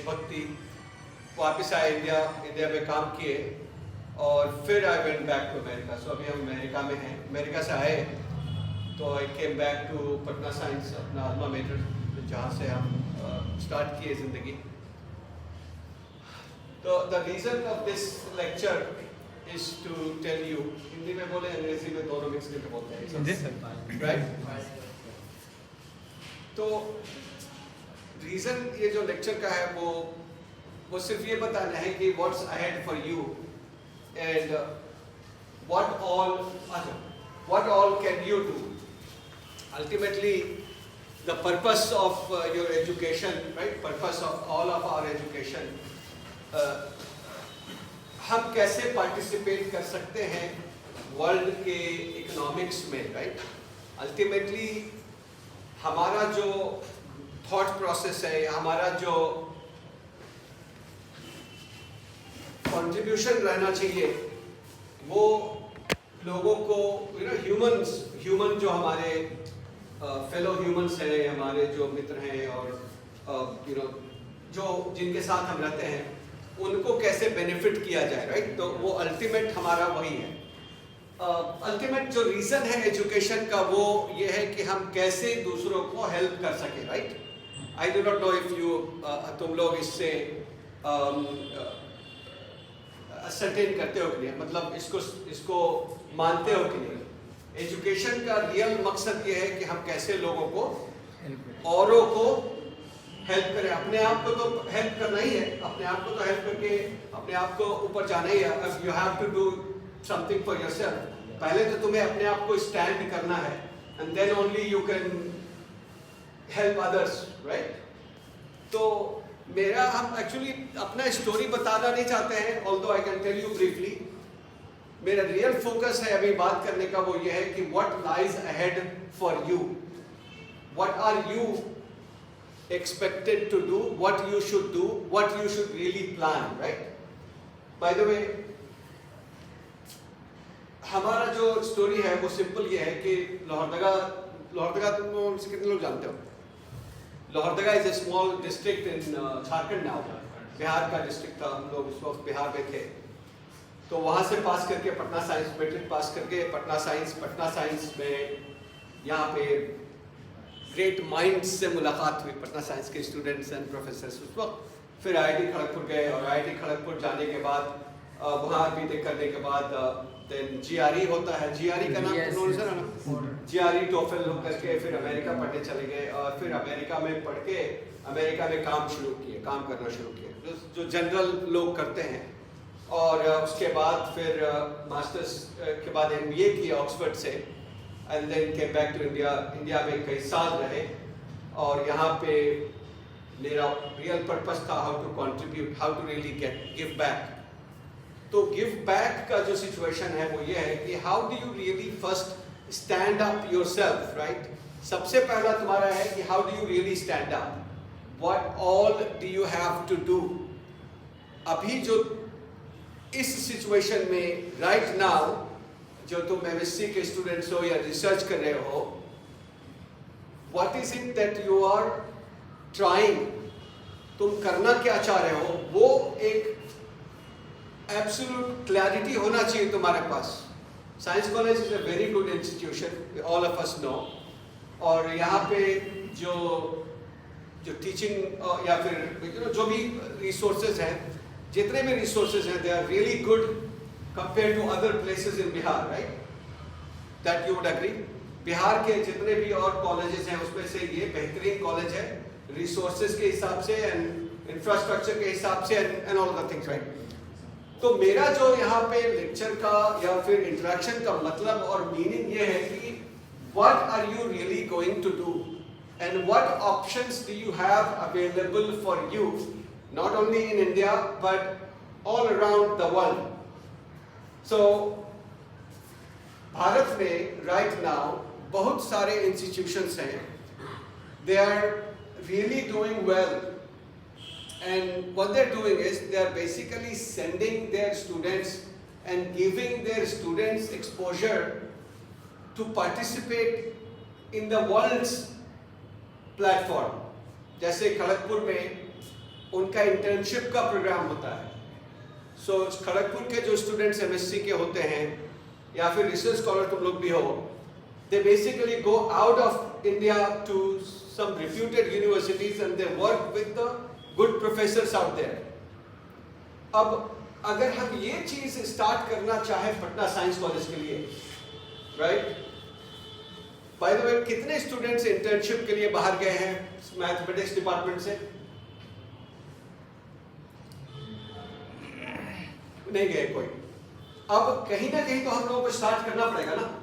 देशभक्ति, वापस आए इंडिया में काम किए और फिर I went back to America. So अभी हम अमेरिका में हैं। अमेरिका से आए तो I came back to Patna science, अपना अल्मा मेटर, जहाँ से हम स्टार्ट किए ज़िंदगी। तो the reason of this lecture is to tell you, Hindi में बोले अंग्रेजी में, दोनों मिक्स करके बोलते हैं, राइट? तो रीज़न ये जो लेक्चर का है वो सिर्फ ये बताना है कि what's ahead for you and what all can you do. Ultimately the purpose of your education, right, purpose of all of our education, हम कैसे पार्टिसिपेट कर सकते हैं वर्ल्ड के इकोनॉमिक्स में, राइट? अल्टीमेटली हमारा जो थॉट प्रोसेस है, हमारा जो कंट्रीब्यूशन रहना चाहिए वो लोगों को, ह्यूमन जो हमारे फेलो ह्यूमंस हैं, हमारे जो मित्र हैं और जो जिनके साथ हम रहते हैं, उनको कैसे बेनिफिट किया जाए, राइट? तो वो अल्टीमेट हमारा वही है। अल्टीमेट जो रीज़न है एजुकेशन का वो ये है कि हम कैसे दूसरों को हेल्प कर सकें, right? I do not know if you तुम लोग इससे सर्टेन करते हो कि नहीं, मतलब इसको मानते हो कि नहीं। एजुकेशन का रियल मकसद ये है कि हम कैसे लोगों को, औरों को हेल्प करें। अपने आप को तो हेल्प करना ही है, अपने आप को तो हेल्प करके अपने आप को ऊपर जाना ही है। अब you have to do something for yourself. पहले तो तुम्हें अपने आप को स्टैंड करना है and then only you can help others, right? तो हम एक्चुअली अपना स्टोरी बताना नहीं चाहते हैं, although I can tell you briefly. मेरा रियल फोकस है अभी बात करने का वो ये है कि what lies ahead for you, what are you expected to do, what you should do, what you should really plan, right? By the way हमारा जो स्टोरी है वो सिंपल ये है कि लोहरदगा तुम से कितने लोग जानते हो? Lohardaga is a small district in Jharkhand now, Bihar का डिस्ट्रिक्ट था। हम लोग उस वक्त बिहार में थे। तो वहाँ से पास करके पटना साइंस, मैट्रिक पास करके पटना साइंस में यहाँ पे ग्रेट माइंड्स से मुलाकात हुई, पटना साइंस के स्टूडेंट्स एंड प्रोफेसर्स उस वक्त। फिर IIT खड़गपुर गए और IIT खड़गपुर जाने के बाद वहाँ बीटेक करने के बाद देन GRE होता है, GRE का नाम सुना ना, GRE टोफल करके फिर अमेरिका पढ़ने चले गए और फिर अमेरिका में पढ़ के अमेरिका में काम करना शुरू किए जो जनरल लोग करते हैं। और उसके बाद फिर मास्टर्स के बाद MBA किया ऑक्सफोर्ड से and then came back to India में कई साल रहे। और यहाँ पे मेरा रियल पर्पस था how to contribute, how to really give back. तो गिव बैक का जो सिचुएशन है वो ये है कि how do you really first stand up yourself, right? सबसे पहला तुम्हारा है कि how do you really stand up, what all do you have to do. अभी जो इस सिचुएशन में राइट नाउ जो तुम MSc के स्टूडेंट्स हो या रिसर्च कर रहे हो, what is it that you are trying, तुम करना क्या चाह रहे हो, वो एक एब्सोल्यूट क्लैरिटी होना चाहिए तुम्हारे पास। Science college is a very good institution, all of us know. और यहाँ पे जो टीचिंग या फिर जो भी रिसोर्सेज हैं, जितने भी रिसोर्सेज हैं, they are really good compare to other places in Bihar, right? That you would agree. Bihar के जितने भी और कॉलेजेस हैं उसमें से ये बेहतरीन कॉलेज है, रिसोर्सेज के हिसाब से एंड इंफ्रास्ट्रक्चर के हिसाब से and all the things, right? तो मेरा जो यहाँ पे लेक्चर का या फिर इंटरेक्शन का मतलब और मीनिंग ये है कि what are you really going to do and what options do you have available for you, not only in India but all around the world. So Bharat में right now बहुत सारे institutions हैं, they are really doing well, and what they're doing is they are basically sending their students and giving their students exposure to participate in the world's platform. जैसे खड़गपुर में उनका internship का programme होता है। सो खड़गपुर के जो स्टूडेंट्स एमएससी के होते हैं या फिर रिसर्च स्कॉलर तुम लोग भी हो, they basically go out of India to some reputed universities and they work with the good professors out there. अब अगर हम ये चीज स्टार्ट करना चाहे पटना साइंस कॉलेज के लिए, राइट? बाय द वे, कितने स्टूडेंट्स इंटर्नशिप के लिए बाहर गए हैं मैथमेटिक्स डिपार्टमेंट से? नहीं गए कोई। अब कहीं ना कहीं तो हम लोगों को स्टार्ट करना पड़ेगा ना।